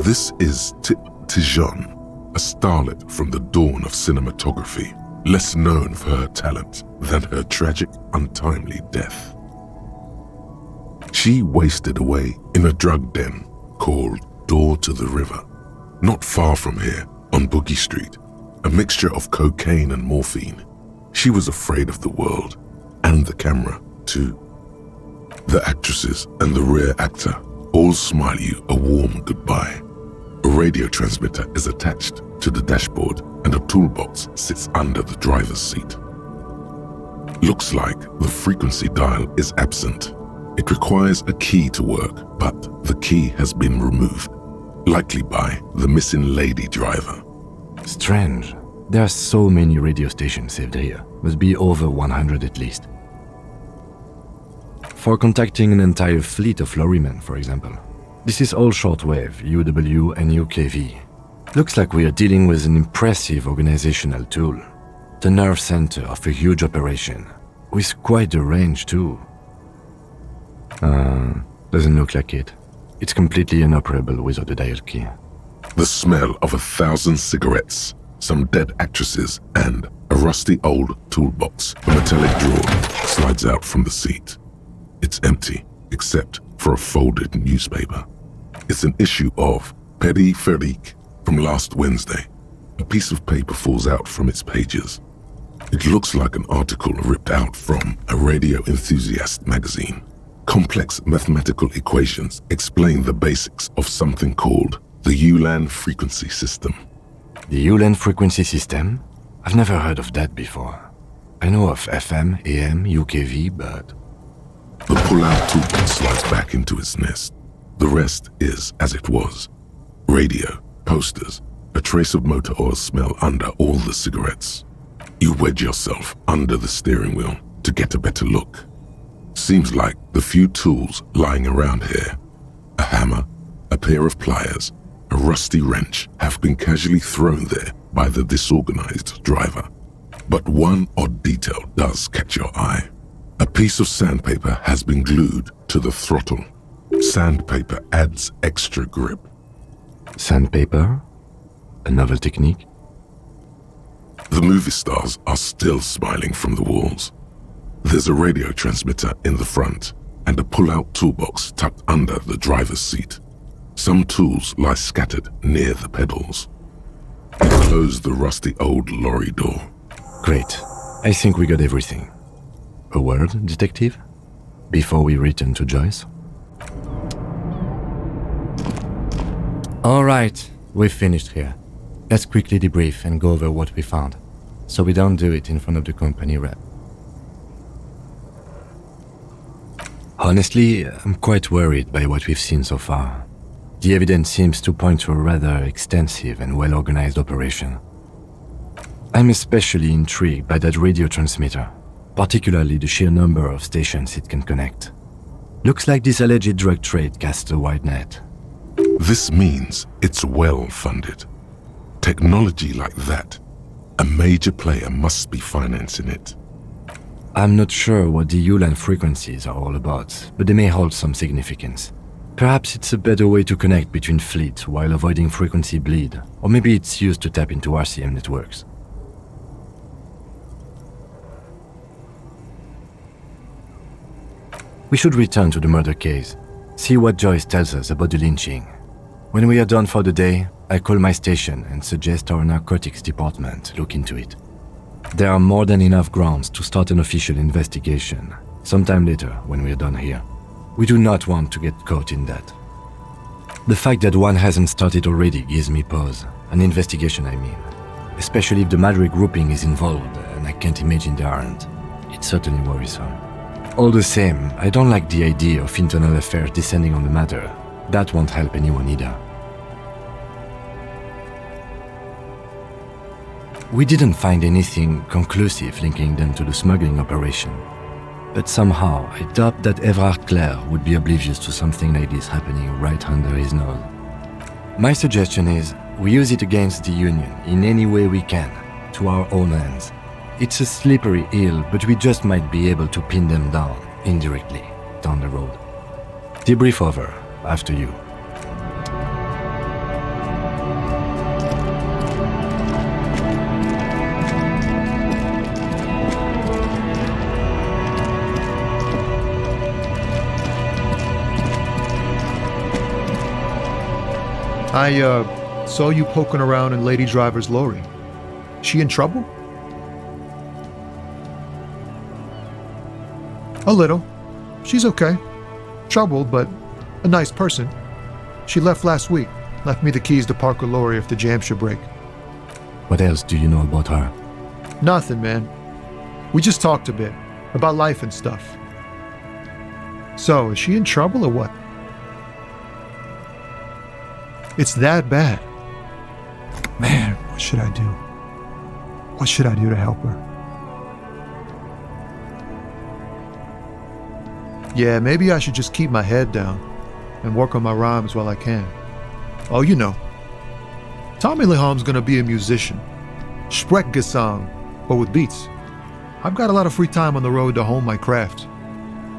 This is Tip Tijon, a starlet from the dawn of cinematography, less known for her talent than her tragic, untimely death. She wasted away in a drug den called Door to the River, not far from here, on Boogie Street, a mixture of cocaine and morphine. She was afraid of the world, and the camera, too. The actresses and the rear actor all smile you a warm goodbye. A radio transmitter is attached to the dashboard, and a toolbox sits under the driver's seat. Looks like the frequency dial is absent. It requires a key to work, but the key has been removed, likely by the missing lady driver. Strange. There are so many radio stations saved here. Must be over 100 at least. For contacting an entire fleet of lorrymen, for example. This is all shortwave, UW and UKV. Looks like we are dealing with an impressive organizational tool. The nerve center of a huge operation, with quite a range too. Doesn't look like it. It's completely inoperable without a dial key. The smell of 1,000 cigarettes, some dead actresses, and a rusty old toolbox. A metallic drawer slides out from the seat. It's empty, except for a folded newspaper. It's an issue of Périphérique from last Wednesday. A piece of paper falls out from its pages. It looks like an article ripped out from a radio enthusiast magazine. Complex mathematical equations explain the basics of something called the ULAN frequency system. The ULAN frequency system? I've never heard of that before. I know of FM, AM, UKV, but... The pull-out toolbox slides back into its nest. The rest is as it was. Radio, posters, a trace of motor oil smell under all the cigarettes. You wedge yourself under the steering wheel to get a better look. Seems like the few tools lying around here, a hammer, a pair of pliers, a rusty wrench, have been casually thrown there by the disorganized driver. But one odd detail does catch your eye. A piece of sandpaper has been glued to the throttle. Sandpaper adds extra grip. Sandpaper? A novel technique? The movie stars are still smiling from the walls. There's a radio transmitter in the front and a pull-out toolbox tucked under the driver's seat. Some tools lie scattered near the pedals. You close the rusty old lorry door. Great. I think we got everything. A word, detective? Before we return to Joyce? Alright, we've finished here. Let's quickly debrief and go over what we found, so we don't do it in front of the company rep. Honestly, I'm quite worried by what we've seen so far. The evidence seems to point to a rather extensive and well-organized operation. I'm especially intrigued by that radio transmitter, particularly the sheer number of stations it can connect. Looks like this alleged drug trade casts a wide net. This means it's well funded. Technology like that, a major player must be financing it. I'm not sure what the ULAN frequencies are all about, but they may hold some significance. Perhaps it's a better way to connect between fleets while avoiding frequency bleed, or maybe it's used to tap into RCM networks. We should return to the murder case, see what Joyce tells us about the lynching. When we are done for the day, I call my station and suggest our narcotics department look into it. There are more than enough grounds to start an official investigation, sometime later when we are done here. We do not want to get caught in that. The fact that one hasn't started already gives me pause, an investigation I mean. Especially if the Madre grouping is involved, and I can't imagine they aren't. It's certainly worrisome. All the same, I don't like the idea of internal affairs descending on the matter. That won't help anyone either. We didn't find anything conclusive linking them to the smuggling operation. But somehow, I doubt that Everard Clare would be oblivious to something like this happening right under his nose. My suggestion is, we use it against the Union in any way we can, to our own ends. It's a slippery hill, but we just might be able to pin them down, indirectly, down the road. Debrief over, after you. I saw you poking around in Lady Driver's lorry. She in trouble? A little. She's okay. Troubled, but a nice person. She left last week. Left me the keys to park her lorry if the jam should break. What else do you know about her? Nothing, man. We just talked a bit. About life and stuff. So, is she in trouble or what? It's that bad. Man, what should I do? What should I do to help her? Yeah, maybe I should just keep my head down and work on my rhymes while I can. Oh, you know. Tommy Leham's gonna be a musician. Sprechgesang, but with beats. I've got a lot of free time on the road to hone my craft.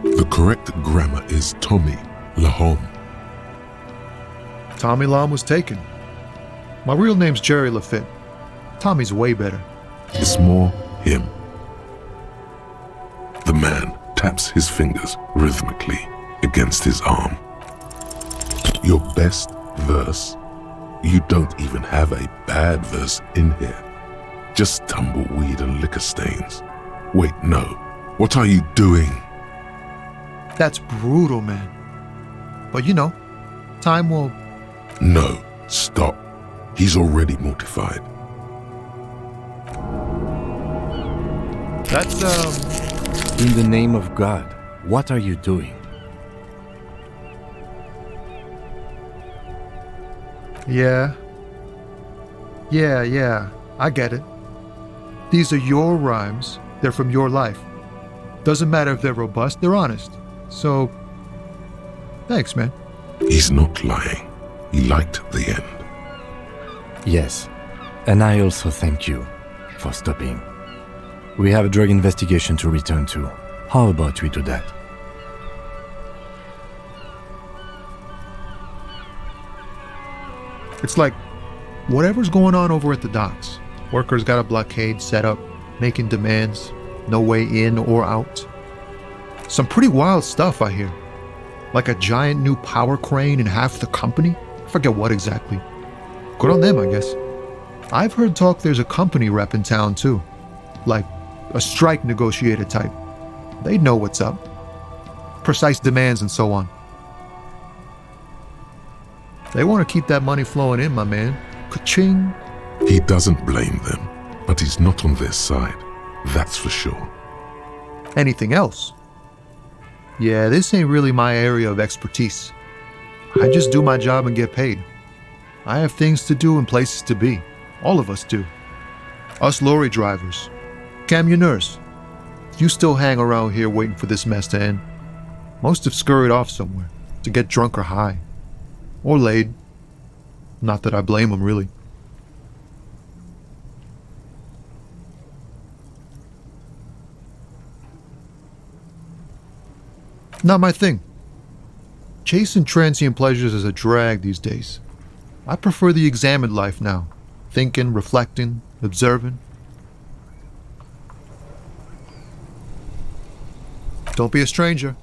The correct grammar is Tommy Lahom. Tommy Lam was taken. My real name's Jerry Lafitte. Tommy's way better. It's more him. The man taps his fingers rhythmically against his arm. Your best verse? You don't even have a bad verse in here. Just tumbleweed and liquor stains. Wait, no. What are you doing? That's brutal, man. But you know, time will... No, stop. He's already mortified. That's, In the name of God, what are you doing? Yeah, I get it. These are your rhymes. They're from your life. Doesn't matter if they're robust, they're honest. So, thanks, man. He's not lying. He liked the end. Yes, and I also thank you for stopping. We have a drug investigation to return to. How about we do that? It's like, whatever's going on over at the docks. Workers got a blockade set up, making demands, no way in or out. Some pretty wild stuff, I hear. Like a giant new power crane in half the company? I forget what exactly. Good on them, I guess. I've heard talk there's a company rep in town too. Like a strike negotiator type. They'd know what's up. Precise demands and so on. They want to keep that money flowing in, my man. Ka-ching. He doesn't blame them, but he's not on their side. That's for sure. Anything else? Yeah, this ain't really my area of expertise. I just do my job and get paid. I have things to do and places to be. All of us do. Us lorry drivers. Camionneurs. You still hang around here waiting for this mess to end. Most have scurried off somewhere to get drunk or high. Or laid. Not that I blame them, really. Not my thing. Chasing transient pleasures is a drag these days. I prefer the examined life now. Thinking, reflecting, observing. Don't be a stranger.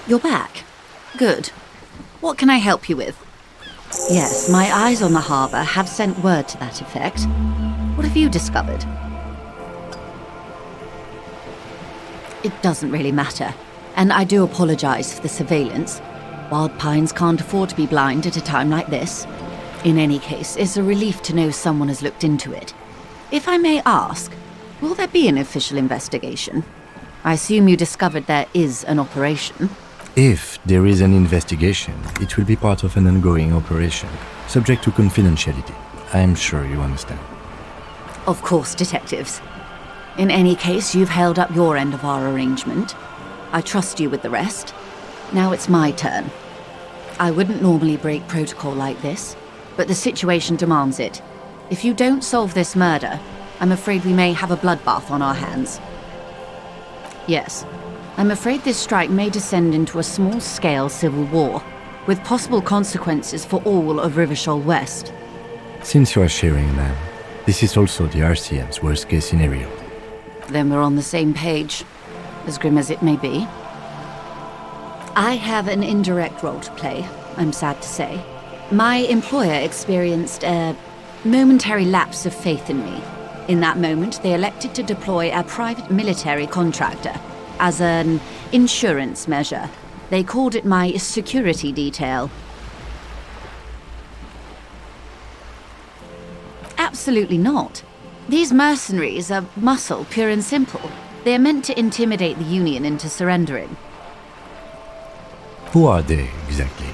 You're back. Good. What can I help you with? Yes, my eyes on the harbour have sent word to that effect. What have you discovered? It doesn't really matter, and I do apologise for the surveillance. Wild Pines can't afford to be blind at a time like this. In any case, it's a relief to know someone has looked into it. If I may ask, will there be an official investigation? I assume you discovered there is an operation. If there is an investigation, it will be part of an ongoing operation, subject to confidentiality. I'm sure you understand. Of course, detectives. In any case, you've held up your end of our arrangement. I trust you with the rest. Now it's my turn. I wouldn't normally break protocol like this, but the situation demands it. If you don't solve this murder, I'm afraid we may have a bloodbath on our hands. Yes, I'm afraid this strike may descend into a small-scale civil war, with possible consequences for all of Revachol West. Since you are sharing, ma'am, this is also the RCM's worst-case scenario. Then we're on the same page, as grim as it may be. I have an indirect role to play, I'm sad to say. My employer experienced a momentary lapse of faith in me. In that moment, they elected to deploy a private military contractor as an insurance measure. They called it my security detail. Absolutely not. These mercenaries are muscle, pure and simple. They are meant to intimidate the Union into surrendering. Who are they, exactly?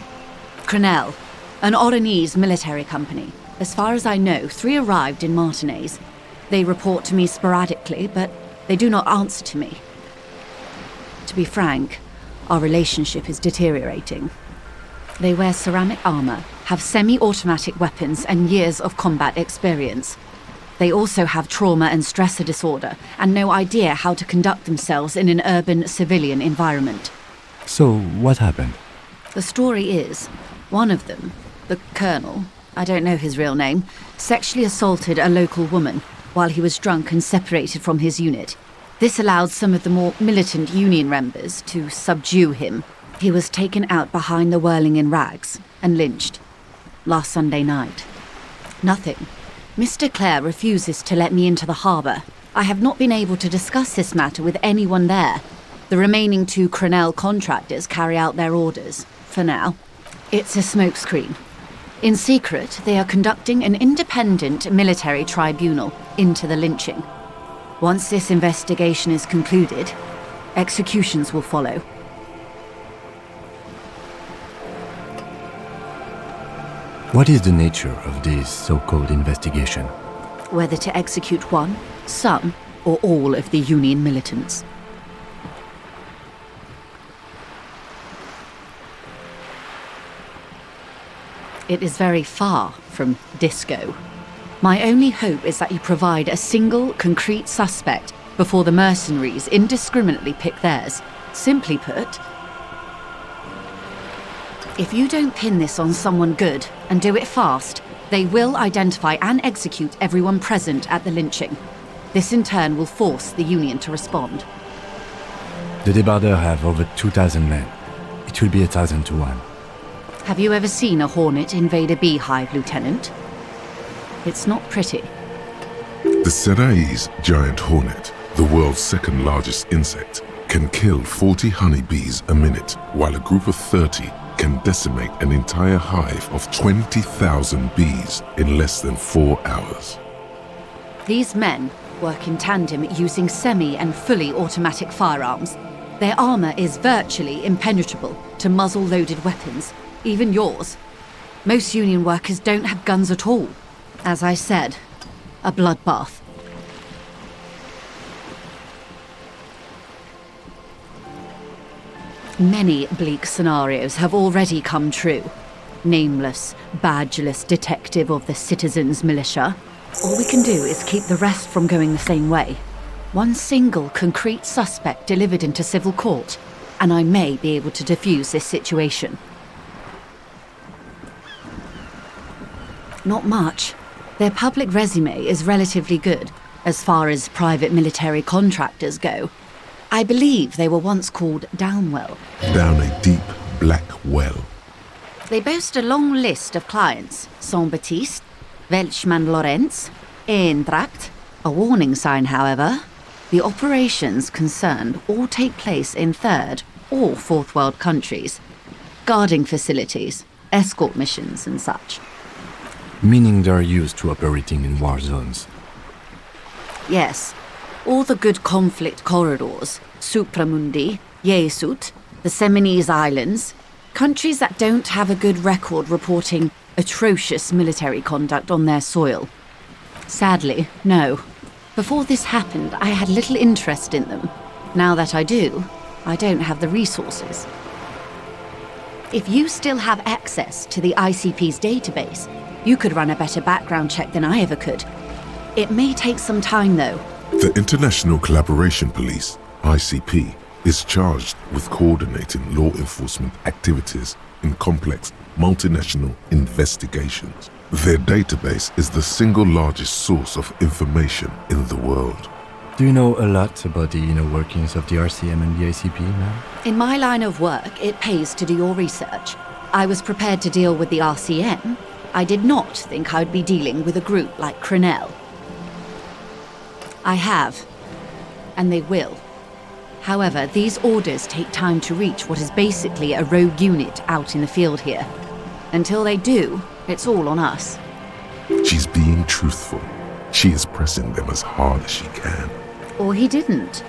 Crenell, an Oronese military company. As far as I know, 3 arrived in Martinez. They report to me sporadically, but they do not answer to me. To be frank, our relationship is deteriorating. They wear ceramic armor, have semi-automatic weapons, and years of combat experience. They also have trauma and stressor disorder, and no idea how to conduct themselves in an urban civilian environment. So, what happened? The story is, one of them, the colonel, I don't know his real name, sexually assaulted a local woman while he was drunk and separated from his unit. This allowed some of the more militant Union members to subdue him. He was taken out behind the whirling in rags and lynched last Sunday night. Nothing. Mr. Clare refuses to let me into the harbour. I have not been able to discuss this matter with anyone there. The remaining 2 Crenell contractors carry out their orders, for now. It's a smokescreen. In secret, they are conducting an independent military tribunal into the lynching. Once this investigation is concluded, executions will follow. What is the nature of this so-called investigation? Whether to execute one, some, or all of the Union militants. It is very far from disco. My only hope is that you provide a single, concrete suspect before the mercenaries indiscriminately pick theirs. Simply put, if you don't pin this on someone good and do it fast, they will identify and execute everyone present at the lynching. This in turn will force the Union to respond. The Debarder have over 2,000 men. It will be 1,000 to 1. Have you ever seen a hornet invade a beehive, Lieutenant? It's not pretty. The Serai's giant hornet, the world's second largest insect, can kill 40 honeybees a minute, while a group of 30 can decimate an entire hive of 20,000 bees in less than 4 hours. These men work in tandem using semi and fully automatic firearms. Their armor is virtually impenetrable to muzzle-loaded weapons, even yours. Most Union workers don't have guns at all. As I said, a bloodbath. Many bleak scenarios have already come true. Nameless, badgeless detective of the citizens' militia. All we can do is keep the rest from going the same way. One single concrete suspect delivered into civil court, and I may be able to defuse this situation. Not much. Their public resume is relatively good, as far as private military contractors go. I believe they were once called Downwell. Down a deep, black well. They boast a long list of clients. Saint-Baptiste, Welchman Lorenz, Eintracht. A warning sign, however. The operations concerned all take place in third or fourth world countries. Guarding facilities, escort missions and such. Meaning they're used to operating in war zones. Yes. All the good conflict corridors, Supramundi, Yeesut, the Seminese Islands, countries that don't have a good record reporting atrocious military conduct on their soil. Sadly, no. Before this happened, I had little interest in them. Now that I do, I don't have the resources. If you still have access to the ICP's database, you could run a better background check than I ever could. It may take some time, though. The International Collaboration Police, ICP, is charged with coordinating law enforcement activities in complex multinational investigations. Their database is the single largest source of information in the world. Do you know a lot about the inner workings of the RCM and the ICP now? In my line of work, it pays to do your research. I was prepared to deal with the RCM. I did not think I'd be dealing with a group like Crenel. I have, and they will. However, these orders take time to reach what is basically a rogue unit out in the field here. Until they do, it's all on us. She's being truthful. She is pressing them as hard as she can. Or he didn't.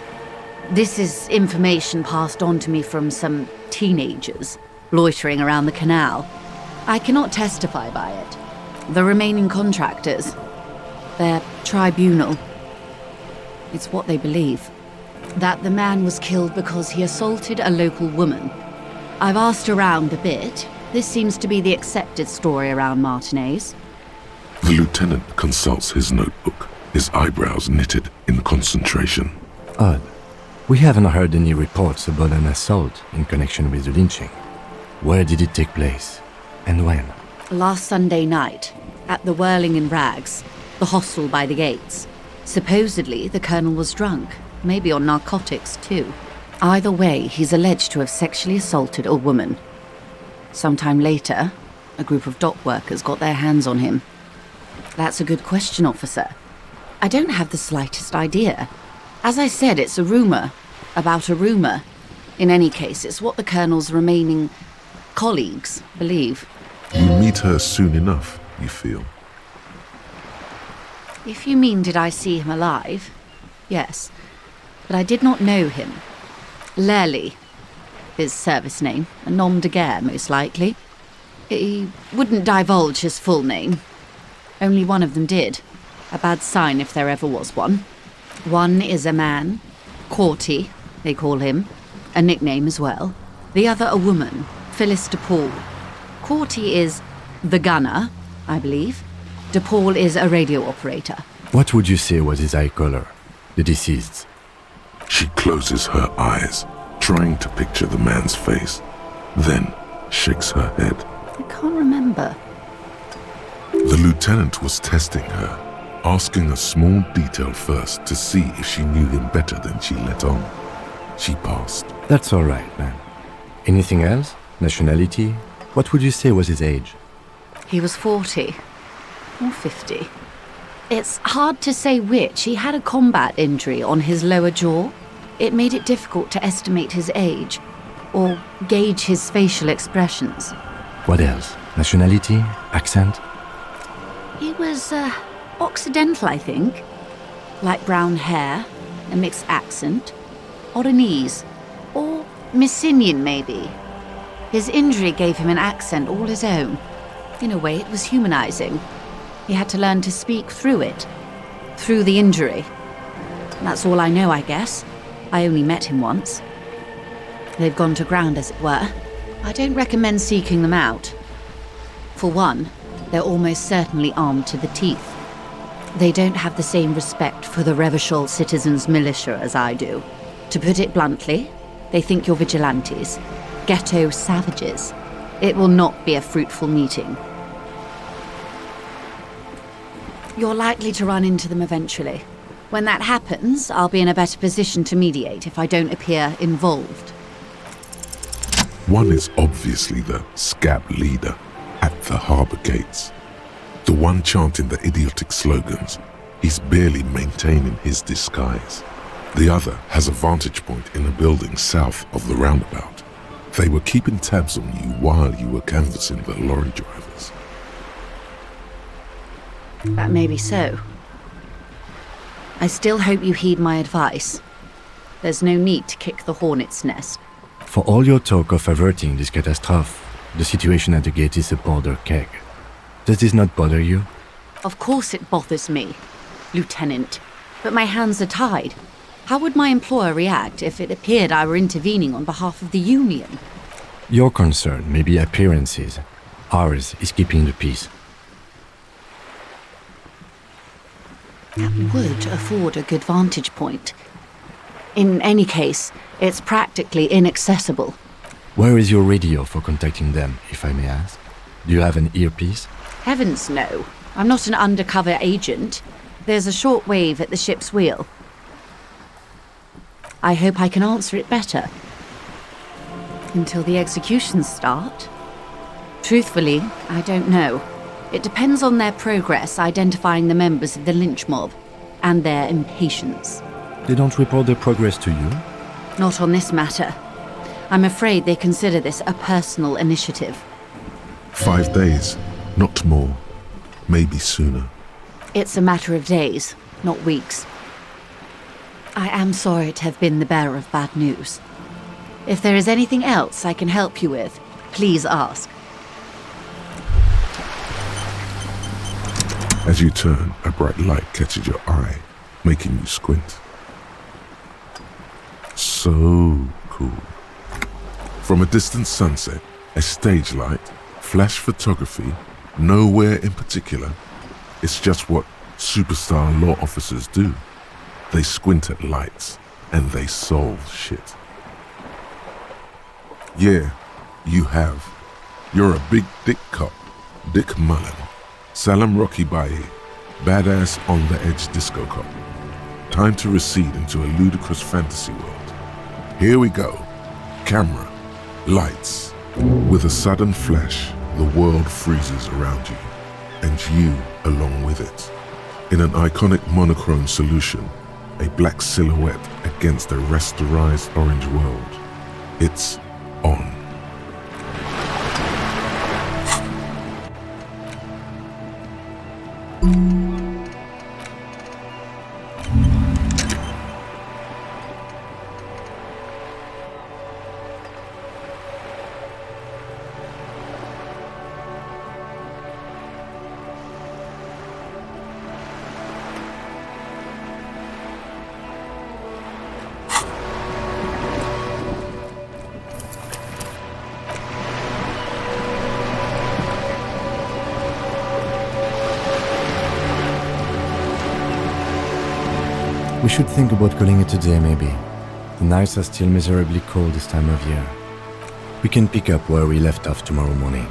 This is information passed on to me from some teenagers loitering around the canal. I cannot testify by it. The remaining contractors, their tribunal, it's what they believe. That the man was killed because he assaulted a local woman. I've asked around a bit. This seems to be the accepted story around Martinez. The lieutenant consults his notebook, his eyebrows knitted in concentration. Odd. We haven't heard any reports about an assault in connection with the lynching. Where did it take place? And when? Last Sunday night, at the Whirling in Rags, the hostel by the gates. Supposedly, the colonel was drunk, maybe on narcotics too. Either way, he's alleged to have sexually assaulted a woman. Sometime later, a group of dock workers got their hands on him. That's a good question, officer. I don't have the slightest idea. As I said, it's a rumor about a rumor. In any case, it's what the colonel's remaining colleagues believe. You meet her soon enough, you feel. If you mean did I see him alive, yes. But I did not know him. Lely, his service name, a nom de guerre, most likely. He wouldn't divulge his full name. Only one of them did. A bad sign if there ever was one. One is a man, Corty, they call him, a nickname as well. The other a woman, Phyllis DePaul. Corty is the gunner, I believe. DePaul is a radio operator. What would you say was his eye color, the deceased's? She closes her eyes, trying to picture the man's face, then shakes her head. I can't remember. The lieutenant was testing her, asking a small detail first to see if she knew him better than she let on. she passed. That's all right, man. Anything else? Nationality? What would you say was his age? He was 40 or 50. It's hard to say which. He had a combat injury on his lower jaw. It made it difficult to estimate his age or gauge his facial expressions. What else? Nationality? Accent? He was Occidental, I think. Light brown hair, a mixed accent, Oranese, or Messinian maybe. His injury gave him an accent all his own. In a way, it was humanizing. He had to learn to speak through it, through the injury. That's all I know, I guess. I only met him once. They've gone to ground, as it were. I don't recommend seeking them out. For one, they're almost certainly armed to the teeth. They don't have the same respect for the Revachol citizens' militia as I do. To put it bluntly, they think you're vigilantes, ghetto savages. It will not be a fruitful meeting. You're likely to run into them eventually. When that happens, I'll be in a better position to mediate if I don't appear involved. One is obviously the scab leader at the harbour gates. The one chanting the idiotic slogans. He's barely maintaining his disguise. The other has a vantage point in a building south of the roundabout. They were keeping tabs on you while you were canvassing the lorry drivers. That may be so. I still hope you heed my advice. There's no need to kick the hornet's nest. For all your talk of averting this catastrophe, the situation at the gate is a powder keg. Does this not bother you? Of course it bothers me, Lieutenant. But my hands are tied. How would my employer react if it appeared I were intervening on behalf of the Union? Your concern may be appearances. Ours is keeping the peace. That would afford a good vantage point. In any case, it's practically inaccessible. Where is your radio for contacting them, if I may ask? Do you have an earpiece? Heavens no. I'm not an undercover agent. There's a short wave at the ship's wheel. I hope I can answer it better. Until the executions start? Truthfully, I don't know. It depends on their progress identifying the members of the lynch mob and their impatience. They don't report their progress to you? Not on this matter. I'm afraid they consider this a personal initiative. 5 days, not more. Maybe sooner. It's a matter of days, not weeks. I am sorry to have been the bearer of bad news. If there is anything else I can help you with, please ask. As you turn, a bright light catches your eye, making you squint. So cool. From a distant sunset, a stage light, flash photography, nowhere in particular. It's just what superstar law officers do. They squint at lights, and they solve shit. Yeah, you have. You're a big dick cop, Dick Mullen. Salam Rocky Baye, badass on-the-edge disco cop. Time to recede into a ludicrous fantasy world. Here we go. Camera, lights. With a sudden flash, the world freezes around you, and you along with it. In an iconic monochrome solution, a black silhouette against a rasterized orange world. It's on. We should think about calling it a day, maybe. The nights are still miserably cold this time of year. We can pick up where we left off tomorrow morning.